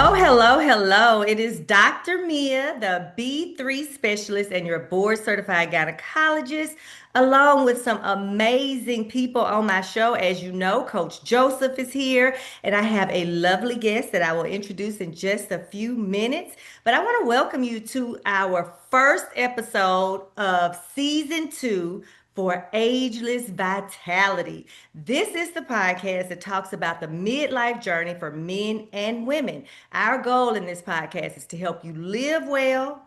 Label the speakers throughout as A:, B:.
A: Hello. It is Dr. Mia, the B3 specialist and your board certified gynecologist, along with some amazing people on my show. As you know, Coach Joseph is here, and I have a lovely guest that I will introduce in just a few minutes. But I want to welcome you to our first episode of season 2 for Ageless Vitality. This is the podcast that talks about the midlife journey for men and women. Our goal in this podcast is to help you live well,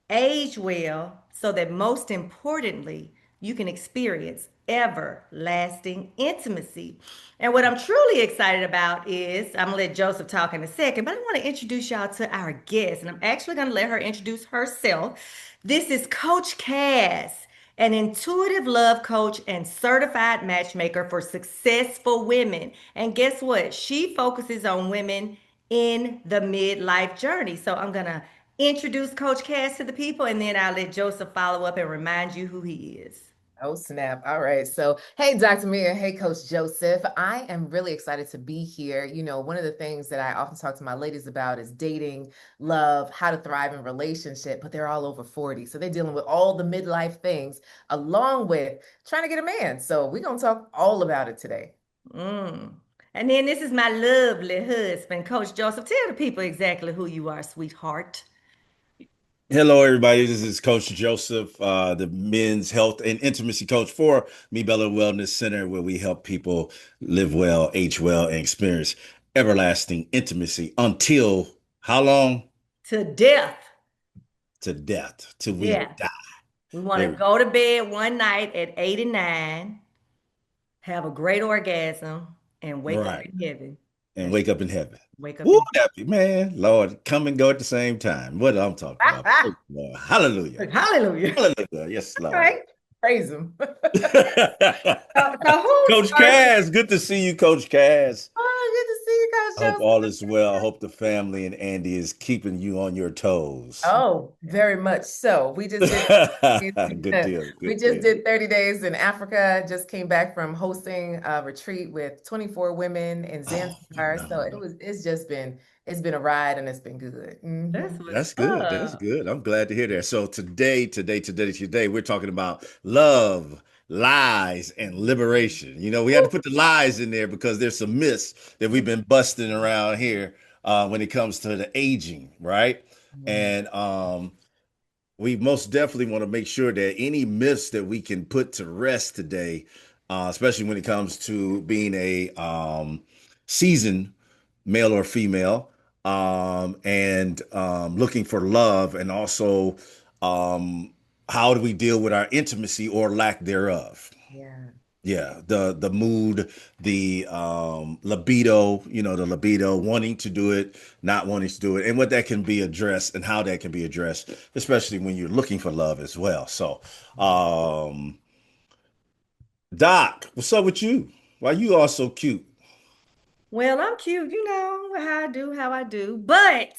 A: age well, so that most importantly, you can experience everlasting intimacy. And what I'm truly excited about is I'm gonna let Joseph talk in a second, but I want to introduce y'all to our guest, and I'm actually gonna let her introduce herself. This is Coach Cass, an intuitive love coach and certified matchmaker for successful women. And guess what? She focuses on women in the midlife journey. So I'm going to introduce Coach Cass to the people, and then I'll let Joseph follow up and remind you who he is.
B: Oh, snap. All right. So, hey, Dr. Mia. Hey, Coach Joseph. I am really excited to be here. One of the things that I often talk to my ladies about is dating, love, how to thrive in relationship, but they're all over 40. So they're dealing with all the midlife things along with trying to get a man. So we're going to talk all about it today.
A: Mm. And then this is my lovely husband, Coach Joseph. Tell the people exactly who you are, sweetheart.
C: Hello, everybody. This is Coach Joseph, the men's health and intimacy coach for Me Bella Wellness Center, where we help people live well, age well, and experience everlasting intimacy until how long?
A: To death.
C: To death, till we
A: Yeah.
C: die.
A: We want
C: There
A: to
C: we
A: go to bed one night at 89, have a great orgasm, and
C: go.
A: wake up
C: Right.
A: in heaven.
C: And
A: That's
C: wake up in heaven.
A: wake up
C: Woo,
A: in
C: happy man, Lord, come and go at the same time. What I'm talking about. Praise the Lord. Hallelujah.
A: Hallelujah.
C: Hallelujah. Yes,
A: All
C: Lord.
A: right.
B: Praise him.
A: So who's
C: Coach
A: first?
C: Cass, good to see you, Coach Cass.
B: Oh, good to see you,
C: I hope
B: Coach
C: all
B: Joseph.
C: is well. I hope the family and Andy is keeping you on your toes.
B: Oh, very much so. We just did
C: Good deal.
B: we
C: Good
B: just
C: deal.
B: did 30 days in Africa. Just came back from hosting a retreat with 24 women in
C: Oh,
B: Zanzibar. So
C: phenomenal.
B: it's been a ride and it's been good.
A: That's what's
C: That's good. That's
A: up.
C: good. I'm glad to hear that. So today, we're talking about love, lies, and liberation. We had to put the lies in there because there's some myths that we've been busting around here when it comes to the aging, right?
B: Yeah.
C: And we most definitely want to make sure that any myths that we can put to rest today, especially when it comes to being a seasoned male or female, and looking for love, and also um, how do we deal with our intimacy or lack thereof.
B: Yeah.
C: Yeah, the mood, the libido, the libido, wanting to do it, not wanting to do it, and what that can be addressed and how that can be addressed, especially when you're looking for love as well. So, Doc, what's up with you? Why you all so cute?
A: Well, I'm cute, how I do. But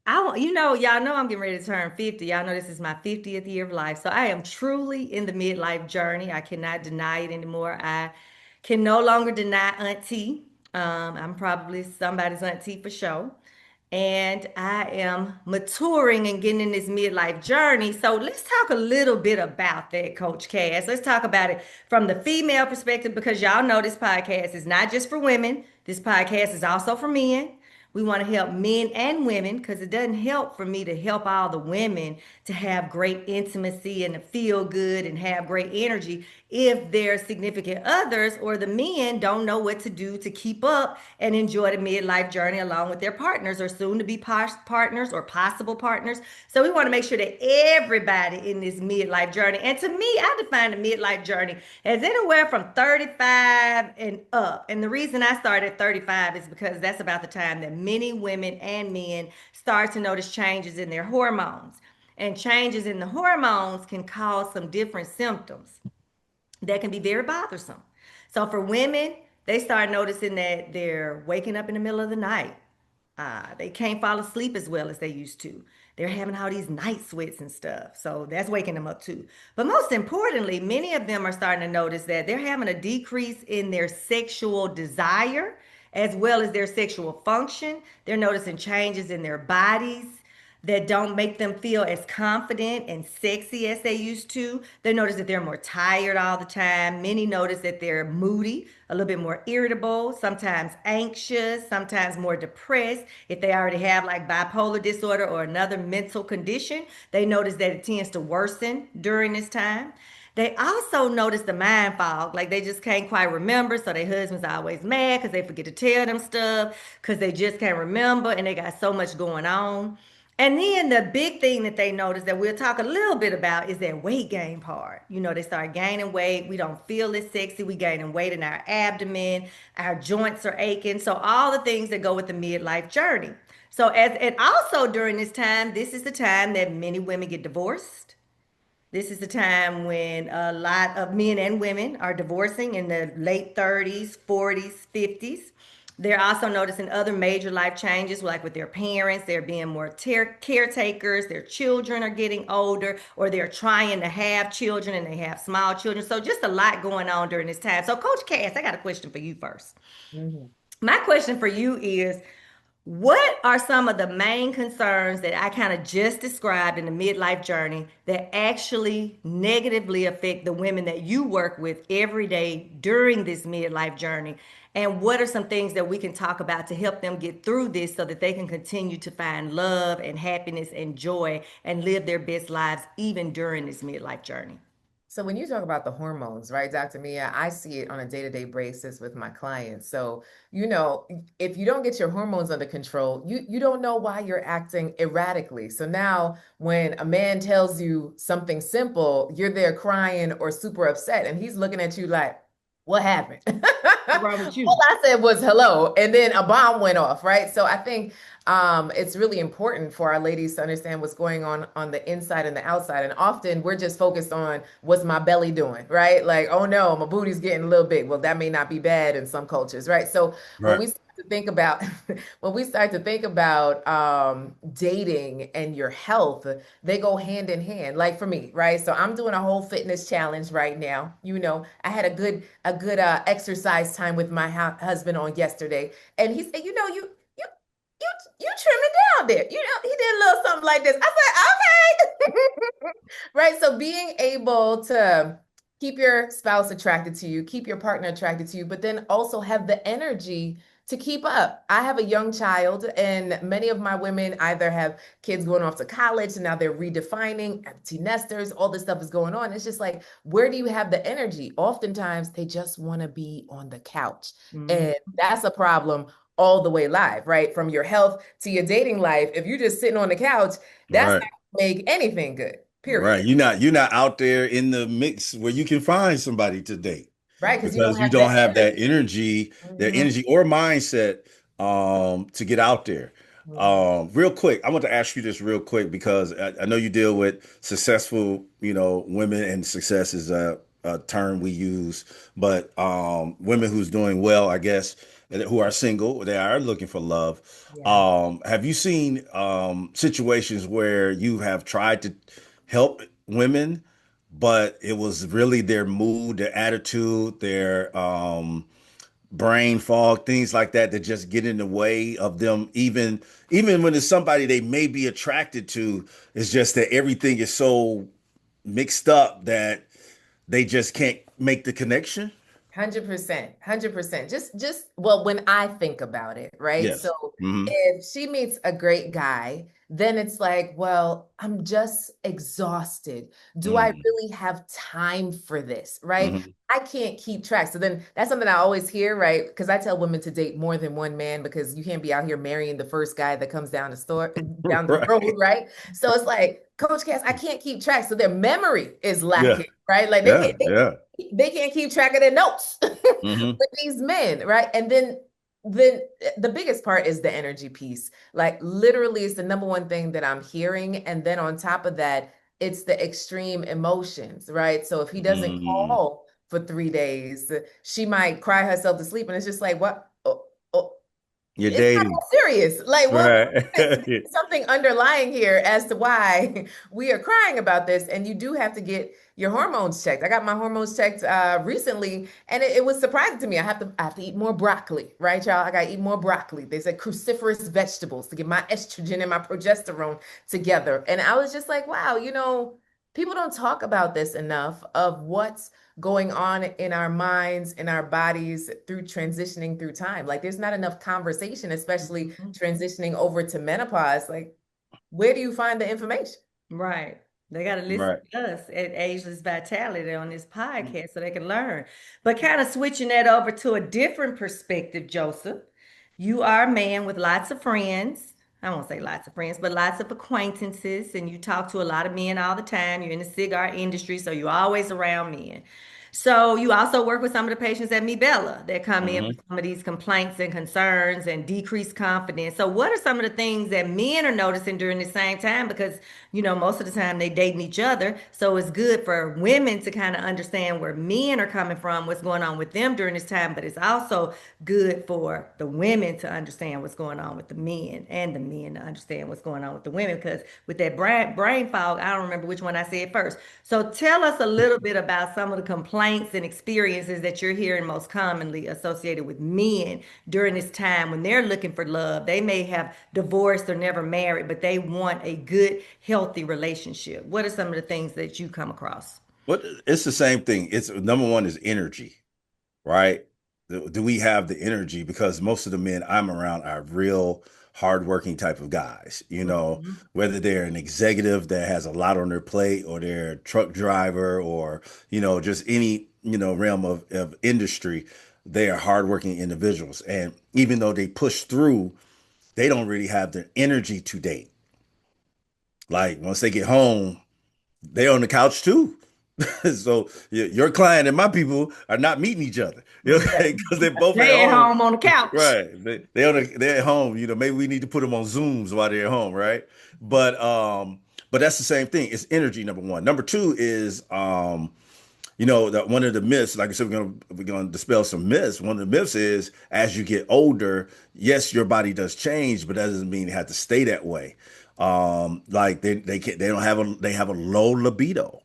A: I want, y'all know I'm getting ready to turn 50. Y'all know this is my 50th year of life. So I am truly in the midlife journey. I cannot deny it anymore. I can no longer deny auntie. I'm probably somebody's auntie for sure. And I am maturing and getting in this midlife journey. So let's talk a little bit about that, Coach Cass. Let's talk about it from the female perspective because y'all know this podcast is not just for women. This podcast is also for men. We want to help men and women because it doesn't help for me to help all the women to have great intimacy and to feel good and have great energy if their significant others or the men don't know what to do to keep up and enjoy the midlife journey along with their partners or soon to be partners or possible partners. So we want to make sure that everybody in this midlife journey, and to me, I define the midlife journey as anywhere from 35 and up. And the reason I started at 35 is because that's about the time that many women and men start to notice changes in their hormones. And changes in the hormones can cause some different symptoms that can be very bothersome. So for women, they start noticing that they're waking up in the middle of the night. They can't fall asleep as well as they used to. They're having all these night sweats and stuff. So that's waking them up too. But most importantly, many of them are starting to notice that they're having a decrease in their sexual desire as well as their sexual function. They're noticing changes in their bodies that don't make them feel as confident and sexy as they used to. They notice that they're more tired all the time. Many notice that they're moody, a little bit more irritable, sometimes anxious, sometimes more depressed. If they already have like bipolar disorder or another mental condition, they notice that it tends to worsen during this time. They also notice the mind fog, like they just can't quite remember. So their husband's always mad because they forget to tell them stuff because they just can't remember and they got so much going on. And then the big thing that they notice that we'll talk a little bit about is that weight gain part. You know, they start gaining weight. We don't feel as sexy. We gaining weight in our abdomen. Our joints are aching. So all the things that go with the midlife journey. So as and also during this time, this is the time that many women get divorced. This is the time when a lot of men and women are divorcing in the late 30s, 40s, 50s. They're also noticing other major life changes, like with their parents. They're being more caretakers. Their children are getting older, or they're trying to have children and they have small children. So, just a lot going on during this time. So, Coach Cass, I got a question for you first.
B: Mhm.
A: My question for you is, what are some of the main concerns that I kind of just described in the midlife journey that actually negatively affect the women that you work with every day during this midlife journey? And what are some things that we can talk about to help them get through this so that they can continue to find love and happiness and joy and live their best lives even during this midlife journey?
B: So when you talk about the hormones, right, Dr. Mia, I see it on a day-to-day basis with my clients. So, if you don't get your hormones under control, you don't know why you're acting erratically. So now when a man tells you something simple, you're there crying or super upset, and he's looking at you like, what happened?
A: What's wrong with
B: All
A: you?
B: I said was hello, and then a bomb went off, right? So I think it's really important for our ladies to understand what's going on the inside and the outside. And often we're just focused on what's my belly doing, right? Like, oh no, my booty's getting a little big. Well, that may not be bad in some cultures, right? So when
C: Right.
B: we start to think about when we start to think about dating and your health, they go hand in hand. Like for me, right? So I'm doing a whole fitness challenge right now. I had a good exercise time with my husband on yesterday, and he said, you you trim it down there. He did a little something like this. I said, okay. Right. So being able to keep your spouse attracted to you, keep your partner attracted to you, but then also have the energy to keep up. I have a young child, and many of my women either have kids going off to college and now they're redefining, empty nesters, all this stuff is going on. It's just like, where do you have the energy? Oftentimes they just want to be on the couch.
A: Mhm.
B: And that's a problem all the way live, right? From your health to your dating life. If you're just sitting on the couch, that's not
C: Right.
B: gonna make anything good,
C: Right.
B: period.
C: You're not out there in the mix where you can find somebody to date
B: Right? Because you don't
C: because you
B: have
C: don't
B: that
C: have
B: energy.
C: that
B: Mhm.
C: energy or mindset to get out there.
B: Mhm.
C: Real quick, I want to ask you this real quick because I know you deal with successful, women, and success is a term we use, but women who's doing well, I guess, and who are single, they are looking for love.
B: Yeah.
C: Have you seen situations where you have tried to help women, but it was really their mood, their attitude, their brain fog, things like that that just get in the way of them, even when it's somebody they may be attracted to, it's just that everything is so mixed up that they just can't make the connection.
B: 100%, 100%. Well, when I think about it, right? So
C: Yes. Hmm.
B: if she meets a great guy, then it's like, well, I'm just exhausted. Do I
C: Hmm.
B: really have time for this, right?
C: Hmm.
B: I can't keep track. So then that's something I always hear, right? Because I tell women to date more than one man because you can't be out here marrying the first guy that comes down the road,
C: Right.
B: right? So it's like, Coach Cass, I can't keep track. So their memory is
C: Yeah.
B: lacking, right? Like
C: Yeah. Yeah.
B: they can't keep track of their notes
C: Hmm.
B: with these men, right? And then the biggest part is the energy piece. Like literally, it's the number one thing that I'm hearing. And then on top of that, it's the extreme emotions, right? So if he doesn't
C: Hmm.
B: call for 3 days, she might cry herself to sleep, and it's just like, what? Oh, oh.
C: You're
B: It's not
C: dating.
B: that serious. Like, what?
C: Right.
B: There's something underlying here as to why we are crying about this, and you do have to get your hormones checked. I got my hormones checked recently, and it was surprising to me. I have to eat more broccoli, right, y'all? I gotta eat more broccoli. They said cruciferous vegetables to get my estrogen and my progesterone together, and I was just like, wow, people don't talk about this enough of what's going on in our minds, in our bodies through transitioning through time. Like there's not enough conversation, especially transitioning over to menopause. Like, where do you find the information?
A: Right. They got to listen
C: Right.
A: to us at Ageless Vitality on this podcast so they can learn. But kind of switching that over to a different perspective, Joseph, you are a man with lots of friends. I won't say lots of friends, but lots of acquaintances, and you talk to a lot of men all the time. You're in the cigar industry, so you're always around men. So you also work with some of the patients at Me Bella that come in with
C: Hmm.
A: some of these complaints and concerns and decreased confidence. So what are some of the things that men are noticing during the same time? Because, most of the time they dating each other. So it's good for women to kind of understand where men are coming from, what's going on with them during this time. But it's also good for the women to understand what's going on with the men and the men to understand what's going on with the women. Because with that brain fog, I don't remember which one I said first. So tell us a little bit about some of the complaints and experiences that you're hearing most commonly associated with men during this time when they're looking for love. They may have divorced or never married, but they want a good, healthy relationship. What are some of the things that you come across?
C: But it's the same thing. It's number one is energy, right? Do we have the energy? Because most of the men I'm around are real hardworking type of guys,
A: Mhm.
C: whether they're an executive that has a lot on their plate or they're a truck driver or, just any, realm of industry, they are hardworking individuals. And even though they push through, they don't really have the energy to date. Like once they get home, they on the couch too. So your client and my people are not meeting each other,
A: Yeah.
C: because they're both at
A: They at
C: home,
A: home on the couch.
C: right? They're at home. Maybe we need to put them on Zooms while they're at home, right? But that's the same thing. It's energy, number one. Number two is that one of the myths, like I said, we're gonna dispel some myths. One of the myths is as you get older, yes, your body does change, but that doesn't mean it has to stay that way. Like they don't have they have a low libido.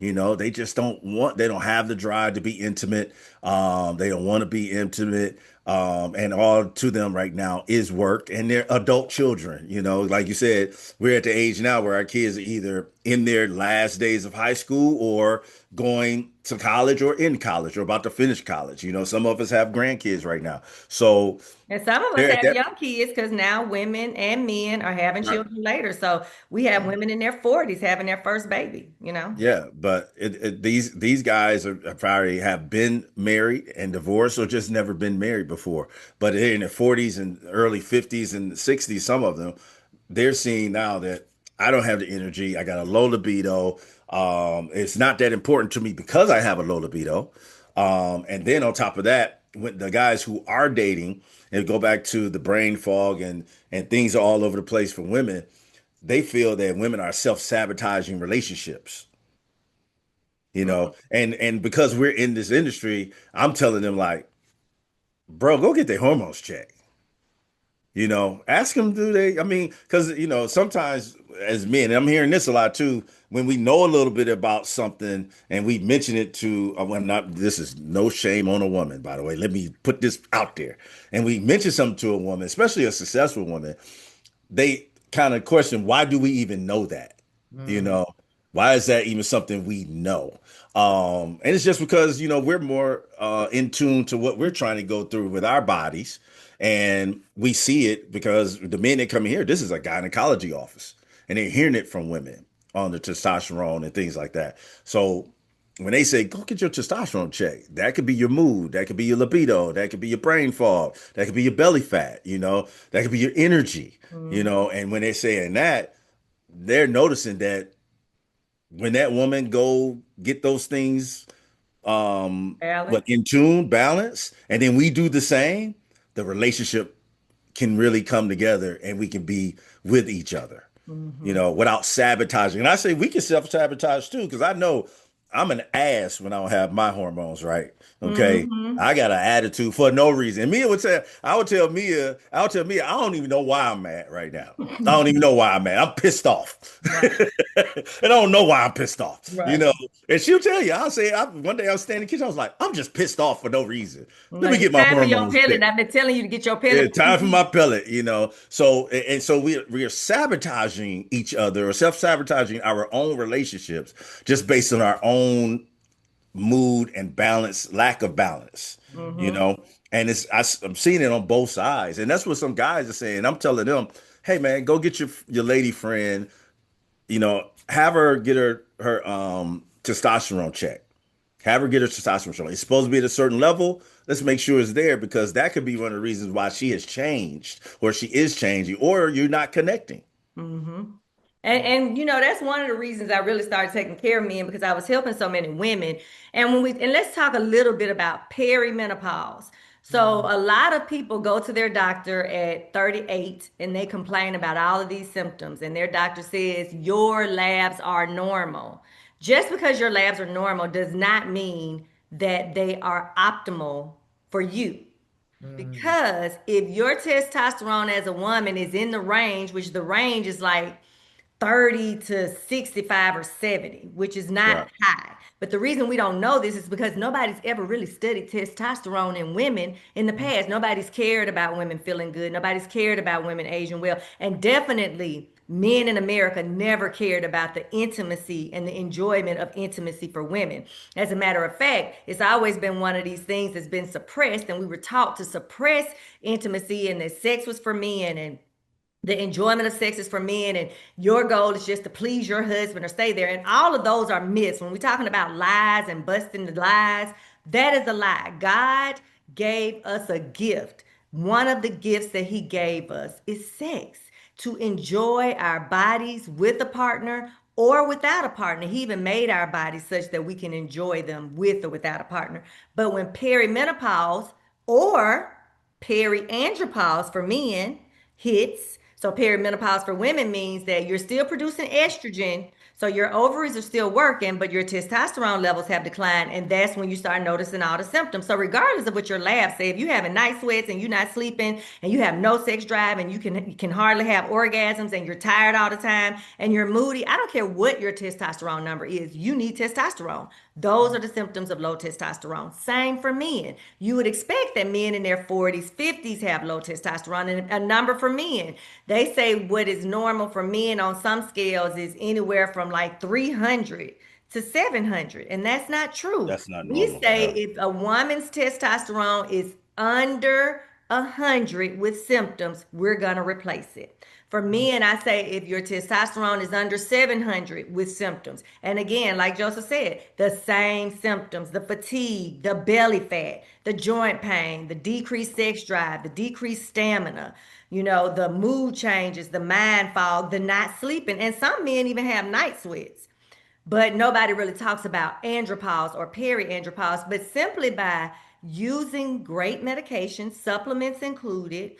C: They just they don't have the drive to be intimate. They don't want to be intimate. And all to them right now is work and they're adult children. Like you said, we're at the age now where our kids are either in their last days of high school or going to college or in college or about to finish college. Some of us have grandkids right now. So
A: And some of us
C: they're at
A: have
C: that.
A: young kids because now women and men are having
C: Right.
A: children later. So we have women in their 40s having their first baby.
C: Yeah, but these guys are probably have been married and divorced or just never been married before. But they're in their 40s and early 50s and 60s, some of them, they're seeing now that I don't have the energy. I got a low libido. It's not that important to me because I have a low libido. And then on top of that, when the guys who are dating and go back to the brain fog and things are all over the place for women, they feel that women are self-sabotaging relationships, and because we're in this industry, I'm telling them like, bro, go get their hormones checked. Ask them, do they, I mean, because sometimes as men, and I'm hearing this a lot too, when we know a little bit about something and we mention it to well, not, this is no shame on a woman, by the way, let me put this out there, and we mention something to a woman, especially a successful woman, they kind of question, why do we even know that? You
B: Mhm.
C: know, why is that even something we know? And it's just because, we're more in tune to what we're trying to go through with our bodies. And we see it because the men that come here, this is a gynecology office, and they're hearing it from women on the testosterone and things like that. So when they say go get your testosterone check, that could be your mood, that could be your libido, that could be your brain fog, that could be your belly fat, that could be your energy,
A: Mhm.
C: and when they're saying that, they're noticing that when that woman go get those things
A: Balance.
C: in tune, balance, and then we do the same, the relationship can really come together and we can be with each other,
A: Hmm.
C: without sabotaging. And I say we can self sabotage too, because I know I'm an ass when I don't have my hormones right. Okay.
A: Mm-hmm.
C: I got an attitude for no reason. And Mia would tell, I would tell Mia, I don't even know why I'm mad right now. I don't even know why I'm mad. I'm pissed off.
A: Right.
C: And I don't know why I'm pissed off, you
A: Right.
C: know. And she'll tell you, I'll say, one day I was standing in the kitchen, I was like, I'm just pissed off for no reason. Let me
A: Like,
C: get
A: it's
C: my
A: time for your
C: hormones
A: pellet.
C: checked.
A: I've been telling you to get your pellet
C: Yeah,
A: for 2
C: time for
A: weeks.
C: my pellet, you know. So and so we are sabotaging each other or self-sabotaging our own relationships just based on our own mood and balance, lack of balance, you
A: Mm-hmm.
C: know. And I'm seeing it on both sides, and that's what some guys are saying. I'm telling them, hey man, go get your lady friend, you know, have her get her testosterone check. Have her get her testosterone check. It's supposed to be at a certain level. Let's make sure it's there because that could be one of the reasons why she has changed or she is changing or you're not connecting.
A: Mm-hmm. And you know, that's one of the reasons I really started taking care of men because I was helping so many women. And let's talk a little bit about perimenopause. So
B: Mhm.
A: a lot of people go to their doctor at 38 and they complain about all of these symptoms, and their doctor says your labs are normal. Just because your labs are normal does not mean that they are optimal for you.
B: Mm.
A: Because if your testosterone as a woman is in the range, which the range is like 30 to 65 or 70, which is not
C: Right.
A: high. But the reason we don't know this is because nobody's ever really studied testosterone in women in the past. Nobody's cared about women feeling good. Nobody's cared about women aging well. And definitely, men in America never cared about the intimacy and the enjoyment of intimacy for women. As a matter of fact, it's always been one of these things that's been suppressed, and we were taught to suppress intimacy and that sex was for men and the enjoyment of sex is for men, and your goal is just to please your husband or stay there. And all of those are myths. When we're talking about lies and busting the lies, that is a lie. God gave us a gift. One of the gifts that He gave us is sex, to enjoy our bodies with a partner or without a partner. He even made our bodies such that we can enjoy them with or without a partner. But when perimenopause or periandropause for men hits. So perimenopause for women means that you're still producing estrogen, so your ovaries are still working, but your testosterone levels have declined, and that's when you start noticing all the symptoms. So regardless of what your labs say, if you having night sweats and you're not sleeping and you have no sex drive and you can hardly have orgasms and you're tired all the time and you're moody, I don't care what your testosterone number is, you need testosterone. Those are the symptoms of low testosterone. Same for men. You would expect that men in their 40s, 50s have low testosterone, and a number for men. They say what is normal for men on some scales is anywhere from like 300 to 700, and that's not true.
C: That's not
A: We
C: normal.
A: say
C: Yeah.
A: if a woman's testosterone is under 100 with symptoms, we're going to replace it. For men, I say if your testosterone is under 700 with symptoms, and again, like Joseph said, the same symptoms, the fatigue, the belly fat, the joint pain, the decreased sex drive, the decreased stamina, the mood changes, the mind fog, the not sleeping, and some men even have night sweats. But nobody really talks about andropause or periandropause, but simply by using great medications, supplements included,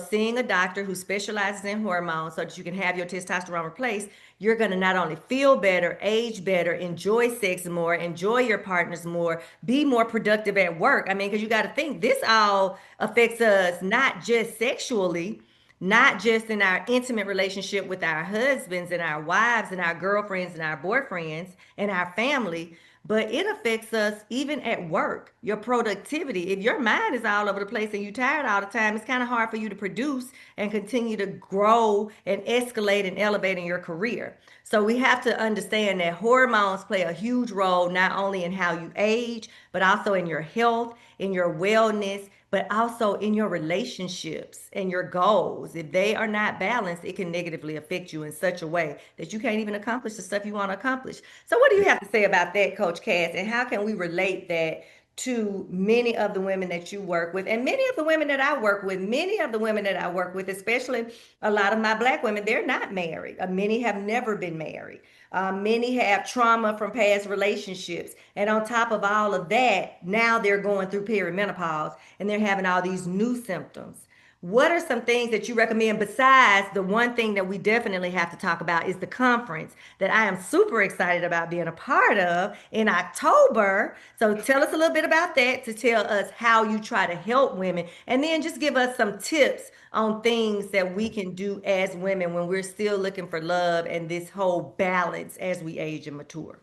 A: seeing a doctor who specializes in hormones so that you can have your testosterone replaced, you're going to not only feel better, age better, enjoy sex more, enjoy your partners more, be more productive at work. I mean, because you got to think this all affects us not just sexually, not just in our intimate relationship with our husbands and our wives and our girlfriends and our boyfriends and our family, but it affects us even at work, your productivity. If your mind is all over the place and you're tired all the time, it's kind of hard for you to produce and continue to grow and escalate and elevate in your career. So we have to understand that hormones play a huge role not only in how you age, but also in your health, in your wellness, but also in your relationships and your goals. If they are not balanced, it can negatively affect you in such a way that you can't even accomplish the stuff you want to accomplish. So, what do you have to say about that, Coach Cass? And how can we relate that to many of the women that you work with and many of the women that I work with? Many of the women that I work with, especially a lot of my Black women, they're not married. Many have never been married. Many have trauma from past relationships. And on top of all of that, now they're going through perimenopause and they're having all these new symptoms. what are some things that you recommend besides the one thing that we definitely have to talk about is the conference that I am super excited about being a part of in October. So tell us a little bit about that to tell us how you try to help women and then just give us some tips on things that we can do as women when we're still looking for love and this whole balance as we age and mature.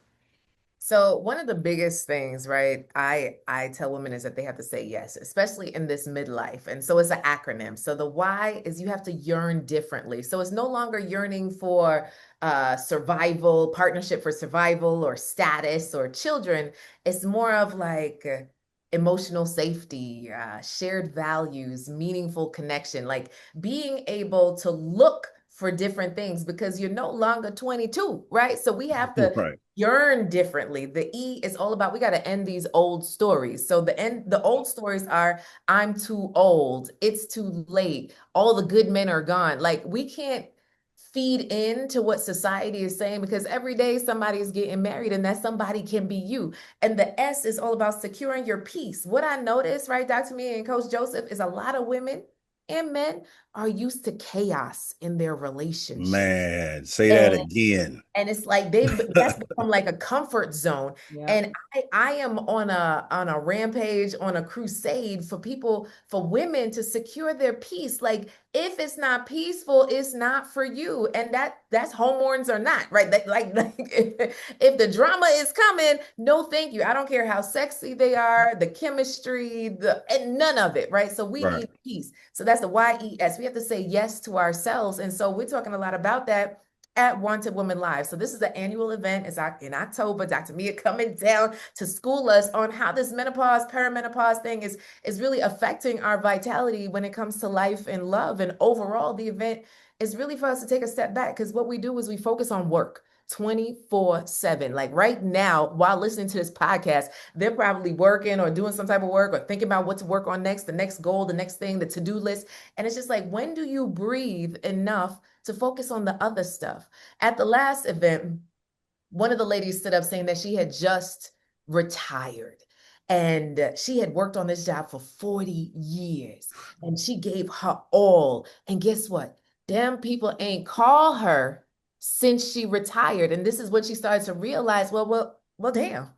B: So one of the biggest things, right, I tell women is that they have to say yes, especially in this midlife. And so it's an acronym. So the why is you have to yearn differently. So it's no longer yearning for survival, partnership for survival or status or children. It's more of like emotional safety, shared values, meaningful connection, like being able to look for different things because you're no longer 22, right? So we have to
C: Right.
B: yearn differently. The E is all about we got to end these old stories. So the old stories are I'm too old, it's too late, all the good men are gone. Like we can't feed into what society is saying because every day somebody is getting married and that somebody can be you. And the S is all about securing your peace. What I noticed, right, Dr. Mia and Coach Joseph, is a lot of women and men are used to chaos in their relationship.
C: Man, say that
B: And
C: again.
B: and it's like they've that's become like a comfort zone.
A: Yep.
B: And I am on a rampage, on a crusade for people, for women to secure their peace. Like if it's not peaceful, it's not for you. And that's hormones or not, right? Like if the drama is coming, no thank you. I don't care how sexy they are, the chemistry, the and none of it, right? So we
C: Right.
B: need peace. So that's the YES. We have to say yes to ourselves. And so we're talking a lot about that at Wanted Women Live. So this is an annual event. It's in October. Dr. Mia coming down to school us on how this menopause, perimenopause thing is really affecting our vitality when it comes to life and love. And overall, the event is really for us to take a step back because what we do is we focus on work. 24/7. Like right now, while listening to this podcast, they're probably working or doing some type of work or thinking about what to work on next, the next goal, the next thing, the to-do list. And it's just like, when do you breathe enough to focus on the other stuff? At the last event, one of the ladies stood up saying that she had just retired and she had worked on this job for 40 years and she gave her all. And guess what? Damn people ain't call her since she retired. And this is when she started to realize, well, damn,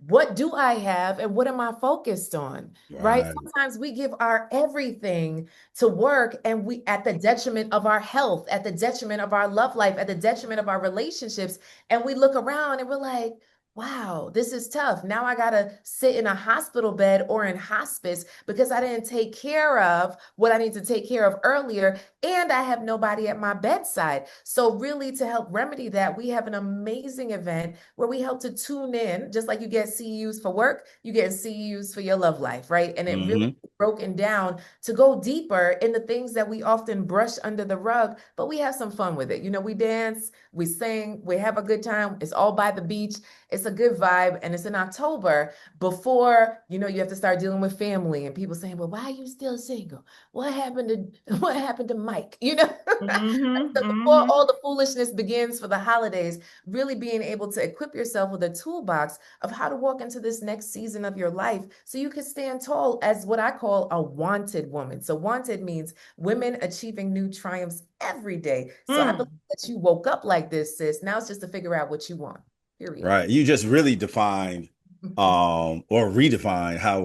B: what do I have and what am I focused on? Right?
C: Right.
B: Sometimes we give our everything to work and we at the detriment of our health, at the detriment of our love life, at the detriment of our relationships. And we look around and we're like, wow, this is tough. Now I got to sit in a hospital bed or in hospice because I didn't take care of what I need to take care of earlier. And I have nobody at my bedside. So, really, to help remedy that, we have an amazing event where we help to tune in, just like you get CEUs for work, you get CEUs for your love life, right? And it really
C: Hmm.
B: broken down to go deeper in the things that we often brush under the rug, but we have some fun with it. You know, we dance, we sing, we have a good time. It's all by the beach. It's a good vibe. And it's in October before, you have to start dealing with family and people saying, well, why are you still single? What happened to what happened to Mike?
A: Mm-hmm.
B: So before
A: Mm-hmm.
B: all the foolishness begins for the holidays, really being able to equip yourself with a toolbox of how to walk into this next season of your life so you can stand tall as what I call a wanted woman. So wanted means women achieving new triumphs every day. So I believe
A: Mm.
B: that you woke up like this, sis. Now it's just to figure out what you want. Period.
C: Right. You just really defined or redefine how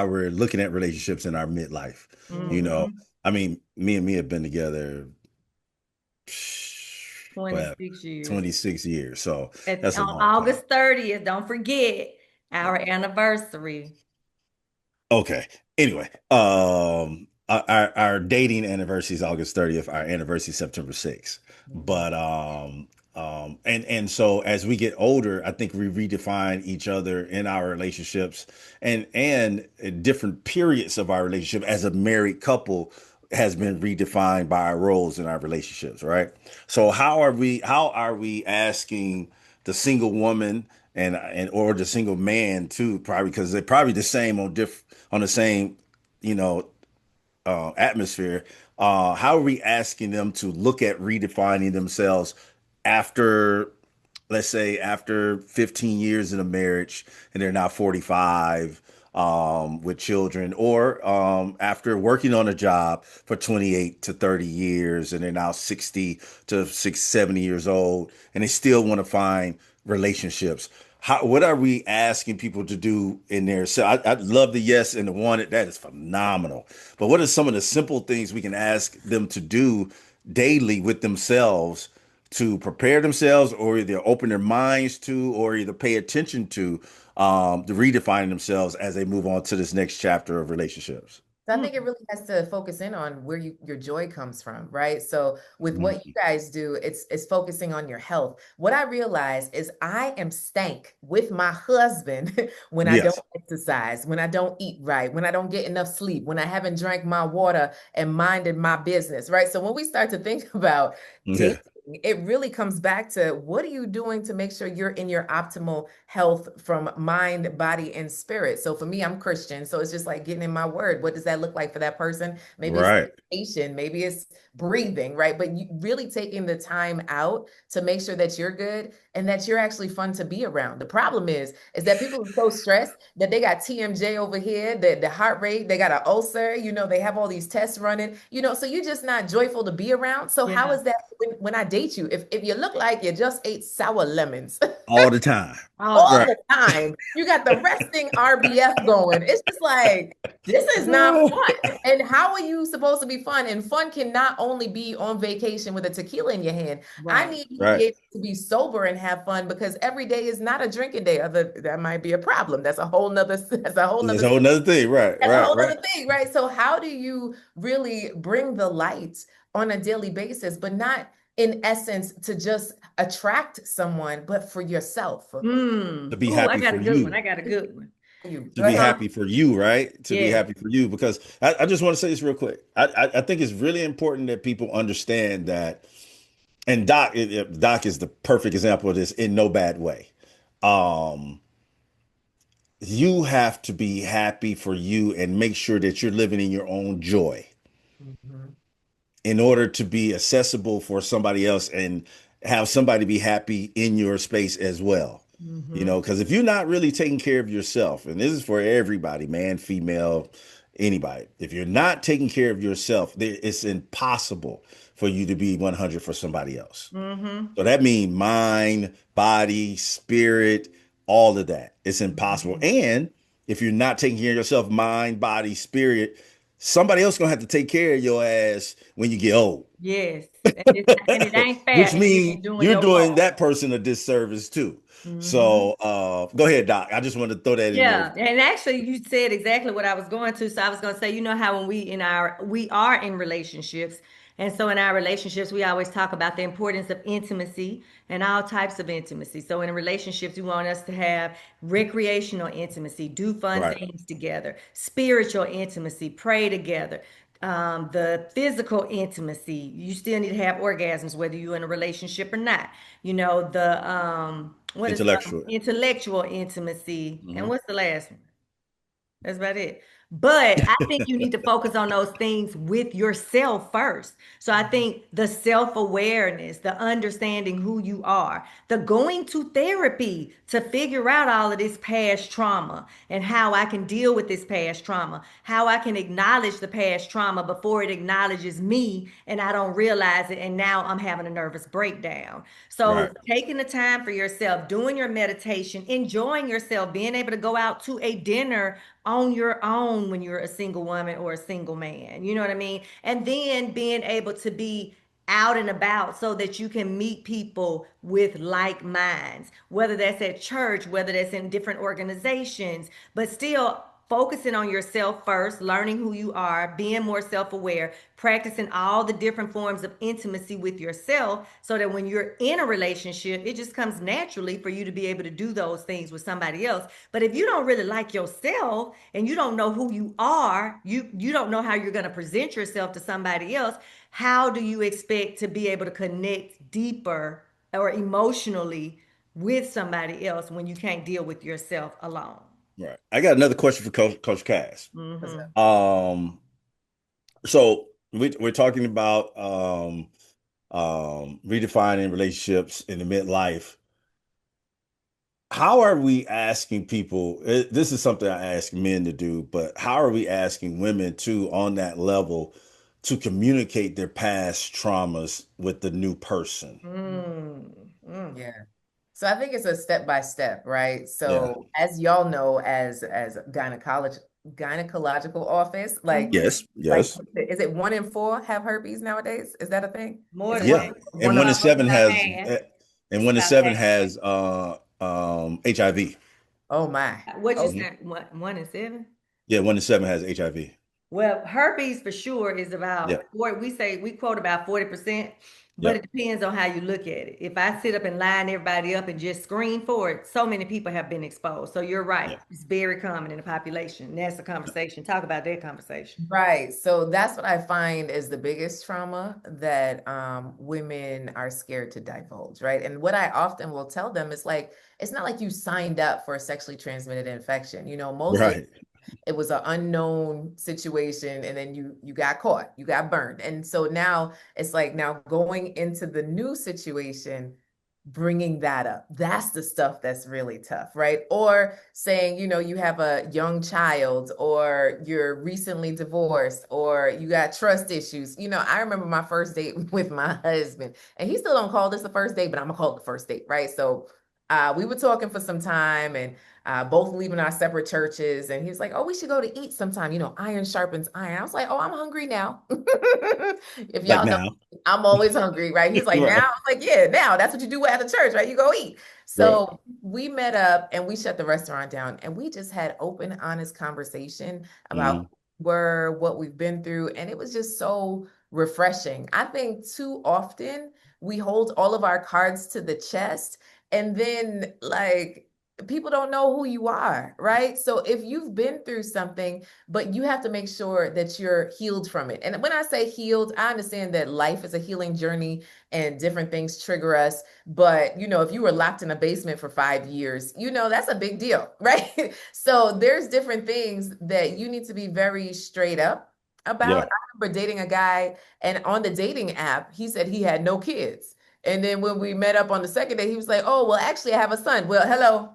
C: we're looking at relationships in our midlife. You know,
A: Mm-hmm.
C: I mean, me and me have been together well
A: 26 years.
C: 26 years. So
A: It's
C: that's a
A: on
C: long time.
A: August 30th. Don't forget our anniversary.
C: Okay. Anyway, our dating anniversary is August 30th. Our anniversary is September 6th.
B: Mhm.
C: But and so as we get older, I think we redefine each other in our relationships and at different periods of our relationship as a married couple has been redefined by our roles in our relationships, right? So how are we asking the single woman and or the single man too, probably because they're probably the same on the same, you know, atmosphere. How are we asking them to look at redefining themselves after, let's say, after 15 years in a marriage and they're now 45? with children, or after working on a job for 28 to 30 years, and they're now 60 to 70 years old, and they still want to find relationships. What are we asking people to do in there? So I love the yes and the wanted. That is phenomenal. But what are some of the simple things we can ask them to do daily with themselves to prepare themselves, or either open their minds to, or either pay attention to redefining themselves as they move on to this next chapter of relationships?
B: So I think it
A: Hmm.
B: really has to focus in on where your joy comes from, right? So with what you
C: Mhm.
B: guys do, it's focusing on your health. What I realize is I am stank with my husband when I don't
C: Yes.
B: exercise, when I don't eat right, when I don't get enough sleep, when I haven't drank my water and minded my business, right? So when we start to think about
C: Yeah.
B: dating, it really comes back to what are you doing to make sure you're in your optimal health from mind, body, and spirit. So for me, I'm Christian. So it's just like getting in my word. What does that look like for that person? Maybe it's
C: Right.
B: meditation, maybe it's breathing, right? But you really taking the time out to make sure that you're good and that you're actually fun to be around. The problem is that people are so stressed that they got TMJ over here, the heart rate, they got an ulcer, they have all these tests running, so you're just not joyful to be around. So how
A: Yeah.
B: is that when I date you? If you look like you just ate sour lemons,
C: All the time.
A: All the
B: all
C: Right.
B: the time. You got the resting RBF going. It's just like, this is not fun. And how are you supposed to be fun? And fun can not only be on vacation with a tequila in your hand. I
A: right.
B: need you to be
C: Right.
B: able to be sober and have fun because every day is not a drinking day. Other that might be a problem.
C: That's a whole nother thing. Right.
B: That's a
C: Right.
B: whole
C: Right.
B: other thing, right? So how do you really bring the light on a daily basis, but not in essence to just attract someone, but for yourself?
C: To
A: Mm.
C: be
A: Oh, I
C: happy
A: got
C: for
A: a good one.
C: you.
A: I got a good one.
B: You
C: To
B: go
C: be
B: ahead.
A: Um,
C: happy for you, right? To be
A: yes.
C: happy for you. Because I just want to say this real quick. I think it's really important that people understand that, and Doc is the perfect example of this in no bad way. Um, you have to be happy for you and make sure that you're living in your own joy
B: Mhm.
C: in order to be accessible for somebody else and have somebody be happy in your space as well.
A: Hmm.
C: Because if you're not really taking care of yourself, and this is for everybody, man, female, anybody, if you're not taking care of yourself, it's impossible for you to be 100 for somebody else.
A: Hmm.
C: So that means mind, body, spirit, all of that. It's impossible.
A: Hmm.
C: And if you're not taking care of yourself, mind, body, spirit, somebody else gonna have to take care of your ass when you get old.
A: Yes. And it ain't fair
C: Which
A: if you
C: means
A: ain't doing
C: you're
A: your
C: doing
A: part.
C: that person a disservice too.
A: Hmm.
C: So go ahead, Doc. I just wanted to throw that in there.
A: Yeah, and actually you said exactly what I was going to. So I was going to say, how when we are in relationships, and so in our relationships we always talk about the importance of intimacy and all types of intimacy. So in relationships we want us to have recreational intimacy, do fun
C: Right.
A: things together, spiritual intimacy, pray together. The physical intimacy, you still need to have orgasms whether you're in a relationship or not. The what is
C: Intellectual.
A: intellectual intimacy, and
C: Mhm.
A: what's the last one? That's about it. But I think you need to focus on those things with yourself first. So I think the self-awareness, the understanding who you are, the going to therapy to figure out all of this past trauma and how I can deal with this past trauma, how I can acknowledge the past trauma before it acknowledges me and I don't realize it. And now I'm having a nervous breakdown.
C: Right.
A: So taking the time for yourself, doing your meditation, enjoying yourself, being able to go out to a dinner on your own when you're a single woman or a single man. You know what I mean? And then being able to be out and about so that you can meet people with like minds, whether that's at church, whether that's in different organizations, but still focusing on yourself first, learning who you are, being more self aware, practicing all the different forms of intimacy with yourself so that when you're in a relationship, it just comes naturally for you to be able to do those things with somebody else. But if you don't really like yourself and you don't know who you are, you don't know how you're going to present yourself to somebody else, how do you expect to be able to connect deeper or emotionally with somebody else when you can't deal with yourself alone?
C: Right. I got another question for Coach Cass.
A: Mm-hmm.
C: Um, so we're talking about redefining relationships in the midlife. how are we asking people? This is something I ask men to do, but how are we asking women too on that level to communicate their past traumas with the new person?
A: Mm, mm.
B: Yeah. So I think it's a step by step, right?
C: Yeah.
B: So as y'all know, as gynecological office,
A: Mhm.
C: Yes. Yes.
B: is it 1 in 4 have herpes nowadays? Is that a thing?
A: More
B: Is
A: than
B: one
C: Yeah.
A: that.
C: And
B: one
C: one
B: of
C: in
A: Almost
C: seven
A: about
C: has,
A: half.
C: and
A: It's
C: one in
A: about
C: seven
A: half.
C: has HIV.
B: oh my.
A: What'd you
B: Oh
C: Mhm.
A: say? One in seven?
C: Yeah, one in seven has HIV.
A: Well, herpes for sure is
C: Yeah.
A: about 40, we quote about 40%, but
C: Yeah.
A: it depends on how you look at it. If I sit up and line everybody up and just screen for it, so many people have been exposed. So you're right.
C: Yeah.
A: It's very common in the population. That's a conversation. Talk about that conversation.
B: Right. So that's what I find is the biggest trauma that women are scared to divulge, right? And what I often will tell them is like, it's not like you signed up for a sexually transmitted infection. Most of the
C: Right.
B: it was an unknown situation and then you got caught, you got burned. And so now it's like now going into the new situation, bringing that up, that's the stuff that's really tough, right? Or saying, you have a young child or you're recently divorced or you got trust issues. I remember my first date with my husband, and he still don't call this the first date, but I'm gonna call it the first date, right? So we were talking for some time and both leaving our separate churches. And he was like, "Oh, we should go to eat sometime. Iron sharpens iron." I was like, "Oh, I'm hungry now." If
C: Like
B: y'all know,
C: now.
B: I'm always hungry, right? He's like, "Now?"
C: Right.
B: I was like, "Yeah, now. That's what you do at the church, right? You go eat."
C: Right.
B: So we met up and we shut the restaurant down and we just had open, honest conversation about
C: Hmm.
B: what we've been through. And it was just so refreshing. I think too often we hold all of our cards to the chest and then people don't know who you are, right? So if you've been through something, but you have to make sure that you're healed from it. And when I say healed, I understand that life is a healing journey and different things trigger us. But, if you were locked in a basement for 5 years, that's a big deal, right? So there's different things that you need to be very straight up about.
C: Yeah.
B: I remember dating a guy, and on the dating app, he said he had no kids. And then when we met up on the second day, he was like, "Oh, well, actually, I have a son." Well, hello.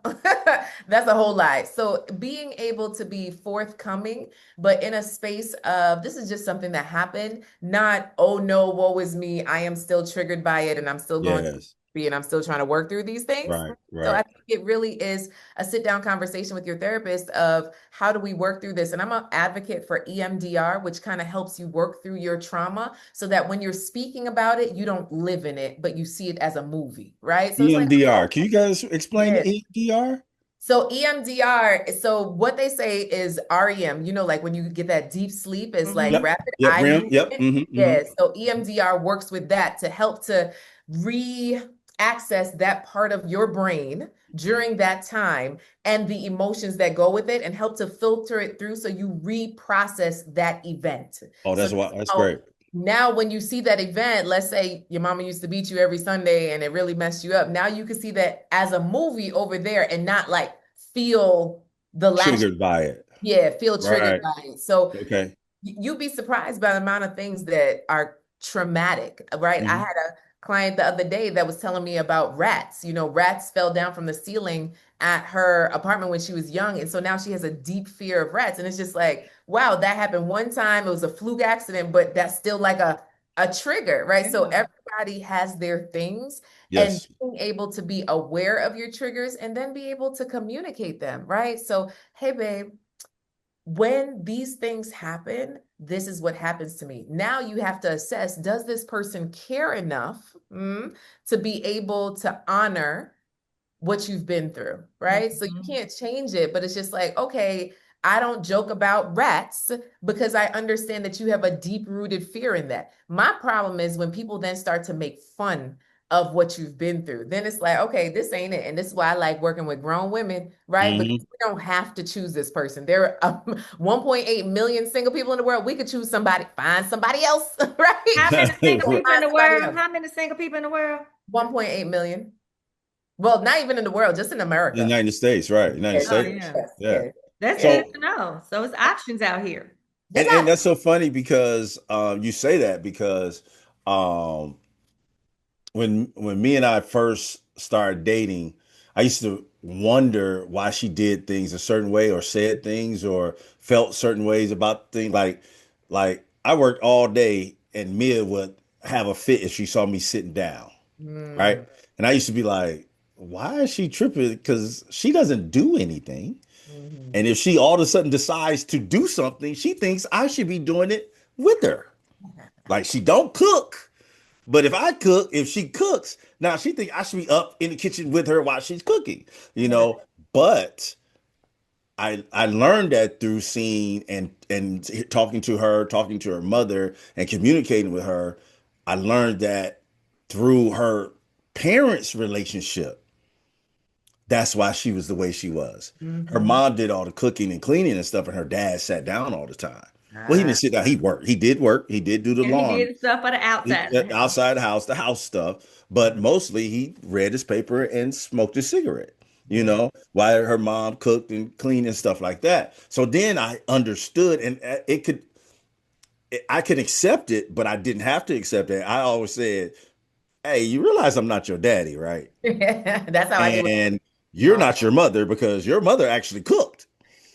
B: That's a whole lie. So being able to be forthcoming, but in a space of this is just something that happened, not, "Oh no, woe is me. I am still triggered by it and I'm still going to
C: Yes.
B: be and I'm still trying to work through these things."
C: Right.
B: So I
C: Right.
B: think it really is a sit down conversation with your therapist of how do we work through this? And I'm an advocate for EMDR, which kind of helps you work through your trauma so that when you're speaking about it, you don't live in it, but you see it as a movie, right? So it's like,
C: EMDR.
B: oh,
C: Can you guys explain
B: yeah.
C: the EMDR?
B: So EMDR, so what they say is REM, like when you get that deep sleep is like
A: Hmm.
C: Yep.
B: rapid
C: Yep.
B: eye
C: Rim. Yep.
B: movement.
C: Hmm. Hmm.
B: Yeah, so EMDR works with that to help to re-access that part of your brain during that time and the emotions that go with it and help to filter it through so you reprocess that event.
C: Oh,
B: So
C: that's why. That's
B: now,
C: great.
B: now when you see that event, let's say your mama used to beat you every Sunday and it really messed you up. Now you can see that as a movie over there and not like feel the lash.
C: Triggered by it.
B: Yeah, feel triggered
C: Right.
B: by it. So
C: Okay.
B: you'd be surprised by the amount of things that are traumatic, right? I
C: Hmm.
B: had a client the other day that was telling me about rats. Rats fell down from the ceiling at her apartment when she was young. And so now she has a deep fear of rats. And it's just like, wow, that happened one time. It was a fluke accident, but that's still like a trigger, right? So
A: Yeah.
B: everybody has their things and
C: Yes.
B: being able to be aware of your triggers and then be able to communicate them, right? So, hey, babe, when these things happen, this is what happens to me. Now you have to assess, does this person care enough to be able to honor what you've been through, right? So you
A: Mhm.
B: can't change it, but it's just like, okay, I don't joke about rats because I understand that you have a deep rooted fear in that. My problem is when people then start to make fun of what you've been through. Then it's like, okay, this ain't it. And this is why I like working with grown women, right? Because
C: Hmm.
B: we don't have to choose this person. There are 1.8 million single people in the world. We could choose somebody, find somebody else, right?
A: How many single
B: Go
A: people in
B: find
A: the
B: somebody
A: world?
B: else.
A: How many single people in the world?
B: 1.8 million. Well, not even in the world, just in
C: The
B: America.
C: United States, right? United
B: Yes,
A: Oh
C: States.
A: yeah.
B: yes,
C: Yeah.
B: yes.
A: That's
B: Yes.
A: good
C: So,
A: to know. So it's options out here.
B: There's
C: and
B: not.
C: that's so funny because you say that because um when me and I first started dating, I used to wonder why she did things a certain way or said things or felt certain ways about things. Like I worked all day and Mia would have a fit if she saw me sitting down, right?
B: Mm,
C: And I used to be like, why is she tripping? Because she doesn't do anything.
B: mhm.
C: And if she all of a sudden decides to do something, she thinks I should be doing it with her. Like she don't cook, but if I cook, if she cooks, now she think I should be up in the kitchen with her while she's cooking, you
B: Yeah.
C: know. But I learned that through seeing and talking to her, talking to her mother, and communicating with her. I learned that through her parents' relationship, that's why she was the way she was. Her
B: Mhm.
C: mom did all the cooking and cleaning and stuff, and her dad sat down all the time. Well, he
B: Ah,
C: didn't sit down. He worked. He did work. He did do the
A: And he
C: lawn
A: did stuff for the outside of the house.
C: outside the house stuff, but mostly he read his paper and smoked a cigarette,
B: yeah.
C: while her mom cooked and cleaned and stuff like that. So then I understood, and I could accept it, but I didn't have to accept it. I always said, "Hey, you realize I'm not your daddy, right?
B: That's how I do it.
C: And you're
B: Oh,
C: not your mother because your mother actually cooked,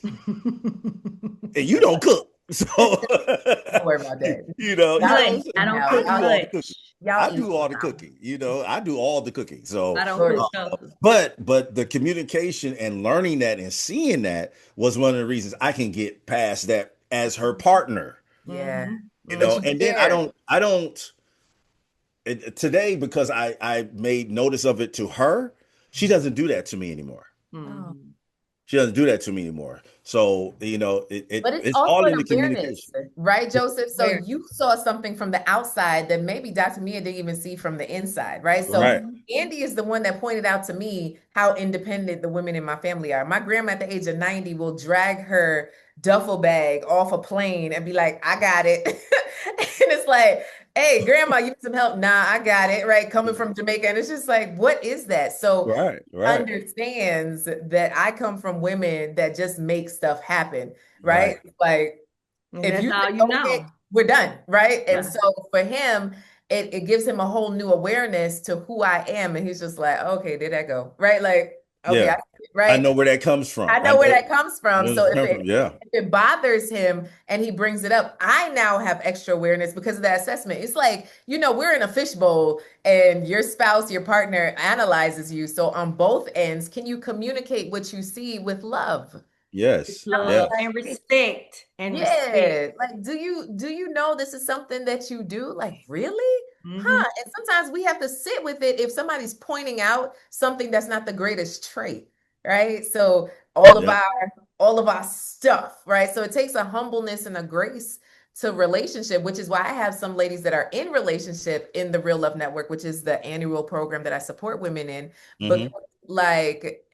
C: and you don't cook." So,
B: don't worry about that.
C: you know
B: Y'all
C: what I'm
A: Much.
B: eat
A: I
C: saying?
A: don't
B: now.
C: I
A: cook
C: do all the cooking.
A: much.
B: Y'all
C: I
B: eat
C: do all the
B: now.
C: cooking. I do all the cooking. So,
A: I don't
B: Sure.
A: cook
C: uh,
A: nothing.
C: but the communication and learning that and seeing that was one of the reasons I can get past that as her partner.
B: Yeah. But you
C: And then
B: care.
C: I don't today because I made notice of it to her. She doesn't do that to me anymore.
B: Oh.
A: Mm-hmm.
C: She doesn't do that to me anymore. So,
B: But it's
C: it's
B: also
C: all
B: an
C: in the
B: awareness,
C: communication.
B: right, Joseph? So
A: Where?
B: you saw something from the outside that maybe Dr. Mia didn't even see from the inside, right? So
C: Right.
A: Mm-hmm.
B: Andy is the one that pointed out to me how independent the women in my family are. My grandma at the age of 90 will drag her duffel bag off a plane and be like, I got it. And it's like, hey, grandma, you need some help? Nah, I got it, right? Coming from Jamaica. And it's just like, what is that? So
C: Right. Right.
B: understands that I come from women that just make stuff happen, right?
C: Right.
B: Like
A: And
B: if
A: that's
B: you
A: all
B: say
A: you
B: okay,
A: know.
B: we're done, right? And
A: Right.
B: so for him, it gives him a whole new awareness to who I am. And he's just like, okay, there that go? Right? Like, okay,
C: Yeah. I
B: right.
C: know where that comes
B: I
C: from. I
B: know where
C: know
B: that comes from.
C: where
B: So
C: it comes from. Yeah.
B: if it bothers him and he brings it up, I now have extra awareness because of that assessment. It's like, we're in a fishbowl and your spouse, your partner analyzes you. So on both ends, can you communicate what you see with love?
C: Yes.
A: Love
C: Yes.
A: and respect and respect.
B: Yeah. Like, do you know this is something that you do? Like, really?
A: Mm-hmm.
B: Huh? And sometimes we have to sit with it if somebody's pointing out something that's not the greatest trait, right? So
C: Yeah.
B: all of our stuff, right? So it takes a humbleness and a grace to relationship, which is why I have some ladies that are in relationship in the Real Love Network, which is the annual program that I support women in. But
C: Hmm.
B: like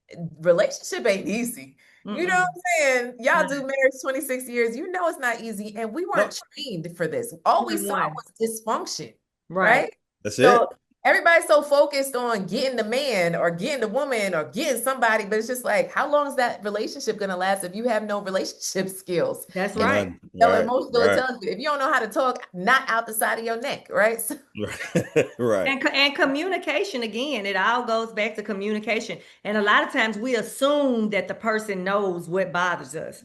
B: relationship ain't easy. You know what
A: Mm-mm.
B: I'm saying? Y'all do
A: Right.
B: marriage 26 years. You know it's not easy. And we
C: No,
B: weren't trained for this. All we
A: Number
B: saw
A: one.
B: was dysfunction,
A: Right.
B: right?
C: that's
B: So
C: it.
B: everybody's so focused on getting the man or getting the woman or getting somebody, but it's just like, how long is that relationship gonna last if you have no relationship skills?
A: That's
B: If
A: right.
C: None.
B: no
C: Right.
B: emotional
C: Right.
B: intelligence, if you don't know how to talk, not out the side of your neck, right? So,
C: Right. Right.
A: And communication again, it all goes back to communication. And a lot of times we assume that the person knows what bothers us.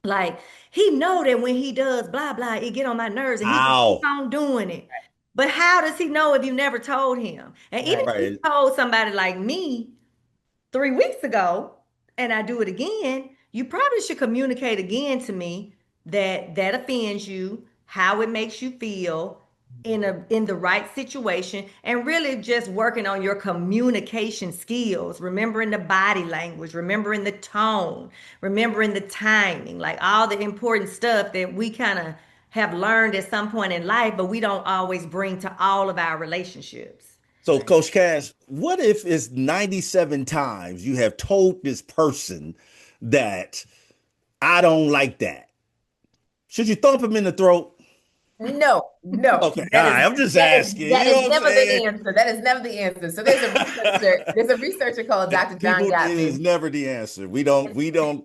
A: Like he know that when he does blah blah, it get on my nerves and he just keep
C: How?
A: on doing it. But how does he know if you never told him? And even
B: right.
A: if you
C: Right.
A: told somebody like me 3 weeks ago and I do it again, you probably should communicate again to me that that offends you, how it makes you feel in the right situation, and really just working on your communication skills, remembering the body language, remembering the tone, remembering the timing, like all the important stuff that we kind of have learned at some point in life, but we don't always bring to all of our relationships.
C: So,
B: Right.
C: Coach Cash, what if it's 97 times you have told this person that I don't like that? Should you thump him in the throat?
B: No, no,
C: Okay. All right. I'm just asking.
B: that
C: You know
B: is
C: what I'm
B: never
C: saying?
B: the answer. That is never the answer. So there's a researcher called Dr. John
C: People, it is
B: Gottman.
C: never the answer.
B: No,
C: We
B: that is
C: don't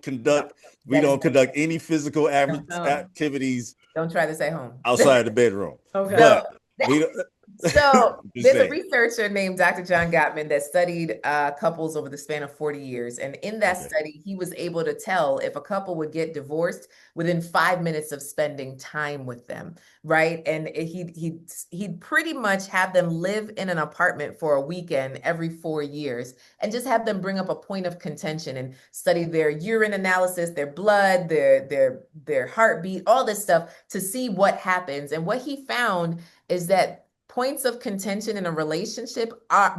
B: never
C: conduct
B: the
C: any physical
B: answer.
A: No.
C: activities
B: Don't try this at home.
C: outside the bedroom.
A: Okay.
B: So
C: But we don't.
B: So
C: Just
B: there's a
C: saying.
B: researcher named Dr. John Gottman that studied couples over the span of 40 years. And in that
C: Okay.
B: study, he was able to tell if a couple would get divorced within 5 minutes of spending time with them, right? And he'd pretty much have them live in an apartment for a weekend every 4 years and just have them bring up a point of contention and study their urine analysis, their blood, their heartbeat, all this stuff to see what happens. And what he found is that points of contention in a relationship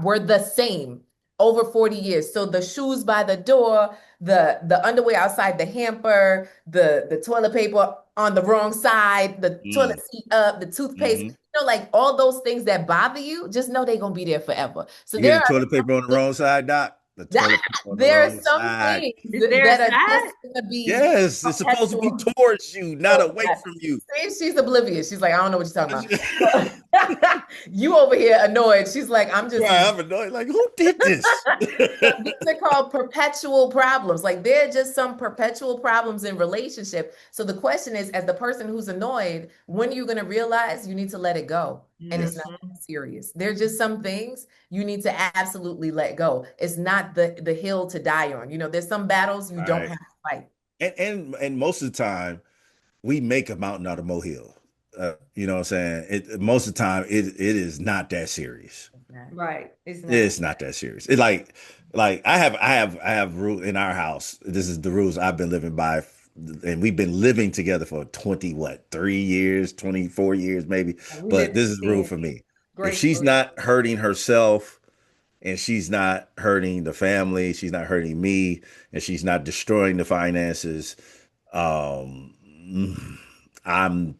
B: were the same over 40 years. So the shoes by the door, the underwear outside the hamper, the toilet paper on the wrong side, the toilet
C: Mm.
B: seat up, the toothpaste,
C: Hmm.
B: like all those things that bother you, just know they're gonna be there forever. So
C: You get
B: there
C: the toilet paper on the wrong side, Doc? The toilet paper on the
B: there are
C: wrong
B: some
C: side.
B: things
A: Is there a
B: that are just
A: side?
B: gonna be
C: Yes, it's supposed to be
B: perpetual.
C: towards you, not
B: Oh,
C: away
B: God.
C: from you.
B: See, she's oblivious. She's like, I don't know what you're talking about. You over here annoyed. She's like, I'm just
C: Right, I'm annoyed. Like, who did this?
B: so these are called perpetual problems. Like they're just some perpetual problems in relationship. So the question is, as the person who's annoyed, when are you going to realize you need to let it go? And it's not
C: Yes.
A: Mhm.
B: serious. There's just some things you need to absolutely let go. It's not the hill to die on. There's some battles you
C: All
B: don't
C: right.
B: have to fight.
C: And most of the time, we make a mountain out of molehill. You know what I'm saying? Most of the time, it is not that serious.
A: Right. It's not.
C: It's not that serious. It like I have rule in our house. This is the rules I've been living by, and we've been living together for 20 what 3 years, 24 years maybe.
B: We
C: But
B: live
C: this is the rule
A: Yeah.
C: for me. If
A: Great
C: she's
A: story.
C: not hurting herself and she's not hurting the family, she's not hurting me, and she's not destroying the finances, um, I'm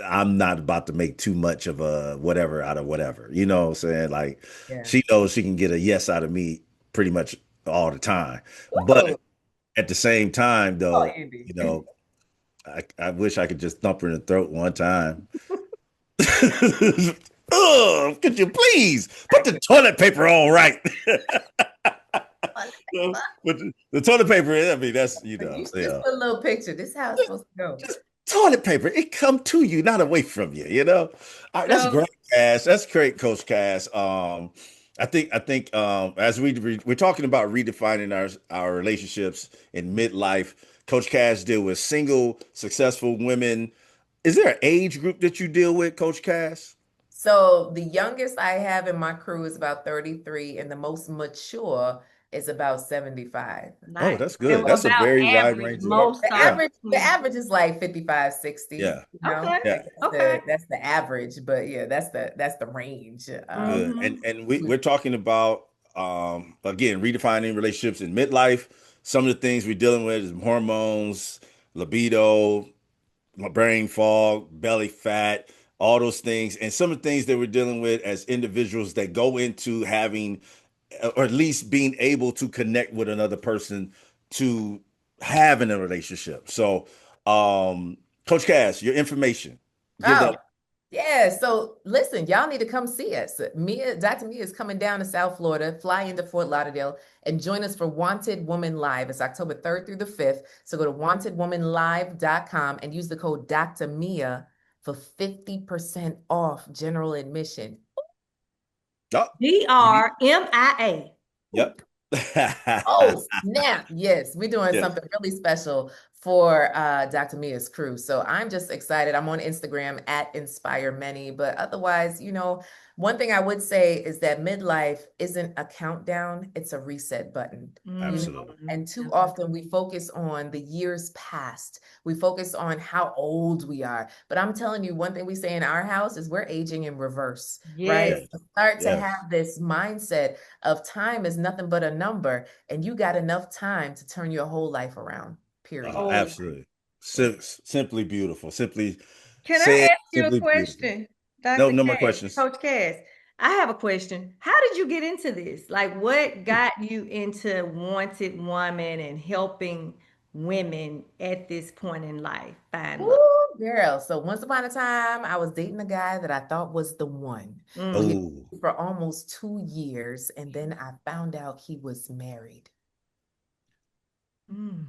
C: I'm not about to make too much of a whatever out of whatever. You know what I'm saying? Like
B: Yeah.
C: she knows she can get a yes out of me pretty much all the time. But
B: Ooh.
C: at the same time,
B: Oh,
C: though,
B: Andy.
C: I wish I could just thump her in the throat one time. Oh, could you please put
B: I
C: the
B: can't.
C: toilet paper on right? But the toilet paper, I mean, that's
B: You should just
C: yeah.
B: put a little picture. This is how it's supposed to go.
C: Just toilet paper. It come to you, not away from you. All right, that's
A: So
C: great, Cass. That's great, Coach Cass. I think as we're talking about redefining our relationships in midlife. Coach Cass deal with single, successful women. Is there an age group that you deal with, Coach Cass?
B: So the youngest I have in my crew is about 33, and the most mature is about 75.
C: Oh,
A: nice.
C: that's
A: And
C: good.
A: what
C: That's a
A: about
C: very wide
A: average?
C: range of
B: Yeah,
A: Most
B: the
A: are
C: yeah,
B: average, the
A: between.
B: average is like 55, 60,
C: yeah,
A: Okay.
B: like
C: yeah.
A: Okay.
B: that's the average, but yeah, that's the range.
C: Good.
A: Mm-hmm.
C: And we're talking about again redefining relationships in midlife. Some of the things we're dealing with is hormones, libido, brain fog, belly fat, all those things, and some of the things that we're dealing with as individuals that go into having or at least being able to connect with another person to have in a relationship. So Coach Cass, your information. Give
B: Oh,
C: that.
B: yeah. So listen, y'all need to come see us. Dr. Mia is coming down to South Florida, fly into Fort Lauderdale, and join us for Wanted Woman Live. It's October 3rd through the 5th. So go to wantedwomanlive.com and use the code Dr. Mia for 50% off general admission.
C: Oh,
A: DRMIA.
C: yep.
B: Oh, snap. Yes, we're doing
C: Yes.
B: something really special for Dr. Mia's crew. So I'm just excited. I'm on Instagram at Inspire Many. But otherwise, one thing I would say is that midlife isn't a countdown, it's a reset button.
C: Absolutely.
B: And too
A: Okay.
B: often we focus on the years past. We focus on how old we are. But I'm telling you, one thing we say in our house is we're aging in reverse, right?
A: Yes.
C: Yes.
B: So start to
C: Yes.
B: have this mindset of time is nothing but a number, and you got enough time to turn your whole life around, period.
A: Oh,
C: Absolutely.
B: Yeah.
C: Simply beautiful. Simply
A: can I
C: said,
A: ask you a
C: simply beautiful.
A: question,
C: No,
A: Dr.
C: no more
A: Cass,
C: questions.
A: Coach Cass? I have a question. How did you get into this? Like, what got you into Wanted Woman and helping women at this point in life find love?
B: Ooh, girl. So once upon a time, I was dating a guy that I thought was the one. We
A: Mm,
C: Oh,
B: for almost 2 years, and then I found out he was married.
A: mm.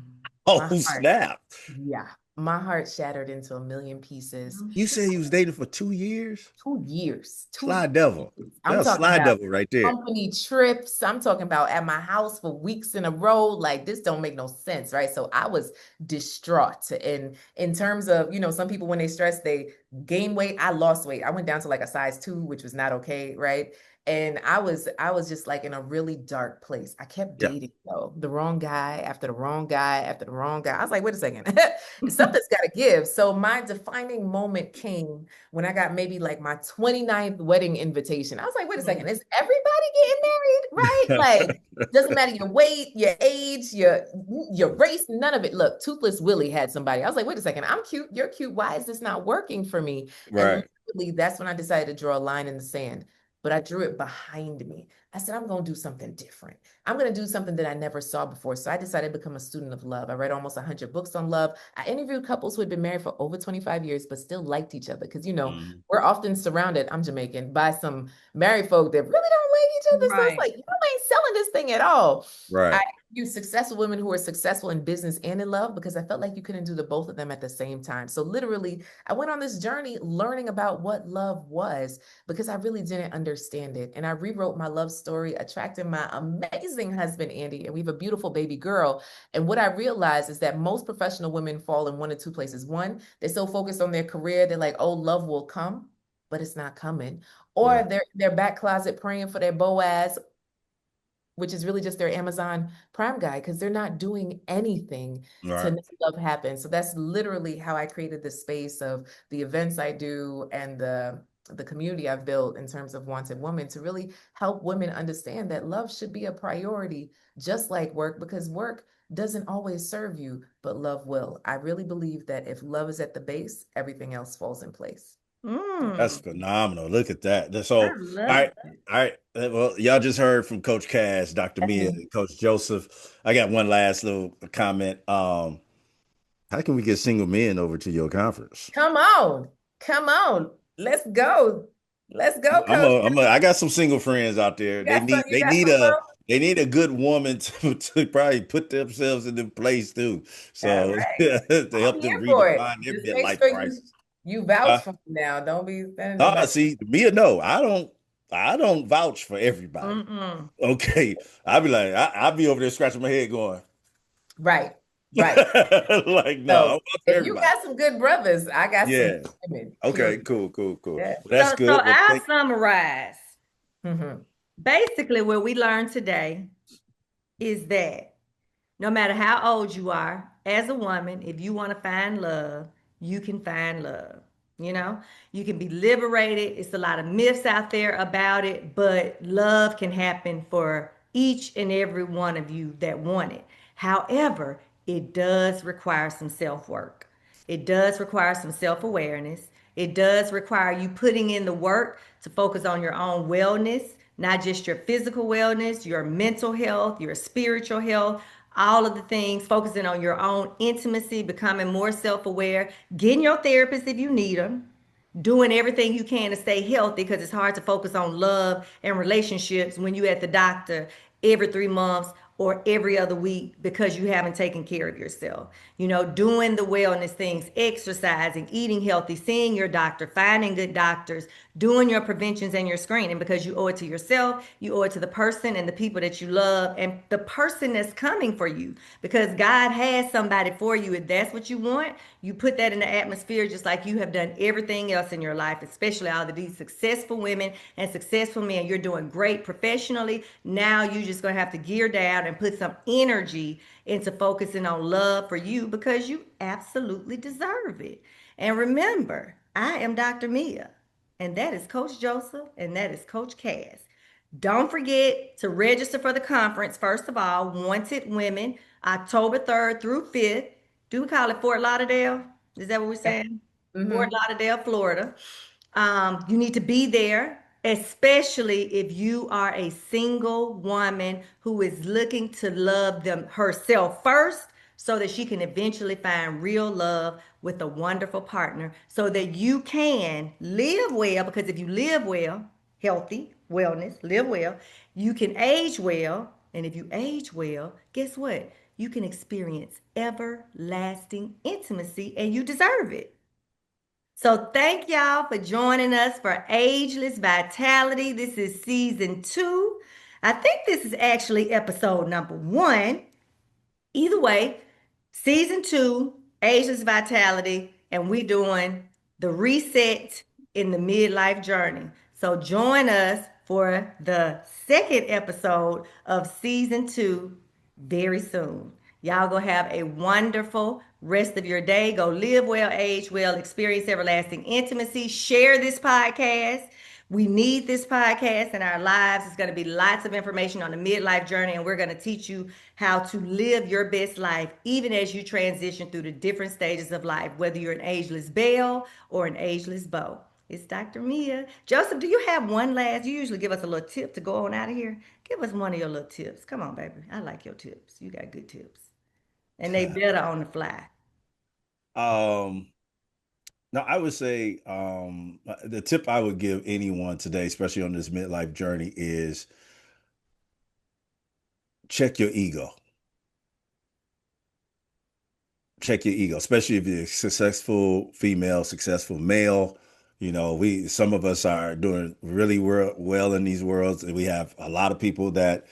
C: oh,
B: My heart,
C: snap.
B: yeah. My heart shattered into a million pieces.
A: I'm
C: You
A: sure.
C: said he was dating for 2 years?
B: 2 years,
C: Sly devil.
B: 2 years. I'm
C: That's
B: talking
C: Sly
B: about
C: devil right there.
B: company trips. I'm talking about at my house for weeks in a row. Like this don't make no sense, right? So I was distraught. And in terms of, some people when they stress, they gain weight. I lost weight. I went down to like a size 2, which was not okay, right? And I was just like in a really dark place. I kept
C: Yeah.
B: dating though, the wrong guy after the wrong guy after the wrong guy. I was like, wait a second, something's got to give. So my defining moment came when I got maybe like my 29th wedding invitation. I was like, wait a second, is everybody getting married? Right? Like, doesn't matter your weight, your age, your race, none of it. Look, Toothless Willie had somebody. I was like, wait a second, I'm cute, you're cute. Why is this not working for me? And
C: Right.
B: literally, that's when I decided to draw a line in the sand. But I drew it behind me. I said, I'm going to do something different. I'm going to do something that I never saw before. So I decided to become a student of love. I read almost 100 books on love. I interviewed couples who had been married for over 25 years, but still liked each other. Because,
C: Mhm.
B: we're often surrounded, I'm Jamaican, by some married folk that really don't like each other. So it's
A: Right.
B: like, you ain't selling this thing at all. I
C: Right.
B: use successful women who are successful in business and in love because I felt like you couldn't do the both of them at the same time. So literally, I went on this journey learning about what love was because I really didn't understand it. And I rewrote my love story, attracting my amazing husband, Andy, and we have a beautiful baby girl. And what I realized is that most professional women fall in one of two places. One, they're so focused on their career, they're like, oh, love will come, but it's not coming.
C: Yeah.
B: Or they're in their back closet praying for their Boaz, which is really just their Amazon Prime guy, because they're not doing anything to
C: Right.
B: make love happen. So that's literally how I created the space of the events I do and the community I've built in terms of Wanted Woman to really help women understand that love should be a priority, just like work, because work doesn't always serve you, but love will. I really believe that if love is at the base, everything else falls in place.
C: That's
A: Mm,
C: phenomenal. Look at that. So,
A: I
C: all
A: love
C: right, all right. Well, y'all just heard from Coach Cass, Dr. Mia,
B: Mhm.
C: and Coach Joseph. I got one last little comment. How can we get single men over to your conference?
B: Come on. Come on. Let's go. Let's go, coach.
C: I got some single friends out there.
B: You got some room?
C: They need a good woman to probably put themselves in the place too.
B: All
C: So
B: right.
C: to
B: I'm
C: help
B: here
C: them
B: for it.
C: redefine their
B: Just make
C: midlife
B: sure
C: crisis.
B: you vouch
C: Uh,
B: for me now. Don't be sending nobody.
C: see, Mia, no, I don't vouch for everybody.
A: Mm-mm.
C: Okay. I'll be like, I'll be over there scratching my head going,
B: Right. Right.
C: like, no, I
B: So
C: don't vouch for
B: if you
C: everybody.
B: got some good brothers, I got some
C: Yeah.
B: women,
C: Okay,
B: period.
C: cool.
B: Yeah.
C: Well, that's
A: So
C: good. Well,
A: I
C: thank
A: summarize
B: Hmm.
A: basically what we learned today is that no matter how old you are, as a woman, if you want to find love, you can find love. You know, you can be liberated. It's a lot of myths out there about it, but love can happen for each and every one of you that want it. However, it does require some self work. It does require some self awareness. It does require you putting in the work to focus on your own wellness, not just your physical wellness, your mental health, your spiritual health, all of the things, focusing on your own intimacy, becoming more self aware, getting your therapist if you need them, doing everything you can to stay healthy because it's hard to focus on love and relationships when you at the doctor every 3 months or every other week because you haven't taken care of yourself. You know, doing the wellness things, exercising, eating healthy, seeing your doctor, finding good doctors, doing your preventions and your screening because you owe it to yourself, you owe it to the person and the people that you love and the person that's coming for you because God has somebody for you. If that's what you want, you put that in the atmosphere just like you have done everything else in your life, especially all of these successful women and successful men. You're doing great professionally. Now you just gonna have to gear down and put some energy into focusing on love for you because you absolutely deserve it. And remember, I am Dr. Mia, and that is Coach Joseph, and that is Coach Cass. Don't forget to register for the conference. First of all, Wanted Women, October 3rd through 5th. Do we call it Fort Lauderdale? Is that what we're
B: Yeah.
A: saying? Fort
B: Hmm.
A: Lauderdale, Florida. You need to be there, especially if you are a single woman who is looking to love them herself first so that she can eventually find real love with a wonderful partner so that you can live well. Because if you live well, healthy, wellness, live well, you can age well. And if you age well, guess what? you can experience everlasting intimacy and you deserve it. So thank y'all for joining us for Ageless Vitality. This is season 2. I think this is actually episode number 1. Either way, season 2, Asia's Vitality, and we doing the reset in the midlife journey. So join us for the second episode of season 2 very soon. Y'all go have a wonderful rest of your day. Go live well, age well, experience everlasting intimacy. Share this podcast. We need this podcast in our lives. It's going to be lots of information on the midlife journey, and we're going to teach you how to live your best life, even as you transition through the different stages of life, whether you're an ageless belle or an ageless beau. It's Dr. Mia. Joseph, do you have one last? You usually give us a little tip to go on out of here. Give us one of your little tips. Come on, baby. I like your tips. You got good tips. And they better on the fly.
C: Um, no, I would say the tip I would give anyone today, especially on this midlife journey, is check your ego. Check your ego, especially if you're a successful female, successful male. You know, we some of us are doing really well in these worlds, and we have a lot of people that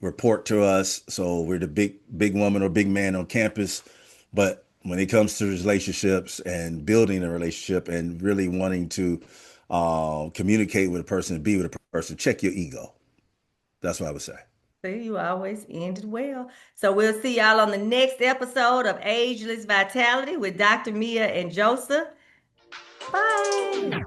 C: report to us. So we're the big woman or big man on campus. But when it comes to relationships and building a relationship and really wanting to communicate with a person and be with a person, check your ego. That's what I would say.
A: See, you always ended well. So we'll see y'all on the next episode of Ageless Vitality with Dr. Mia and Joseph. Bye.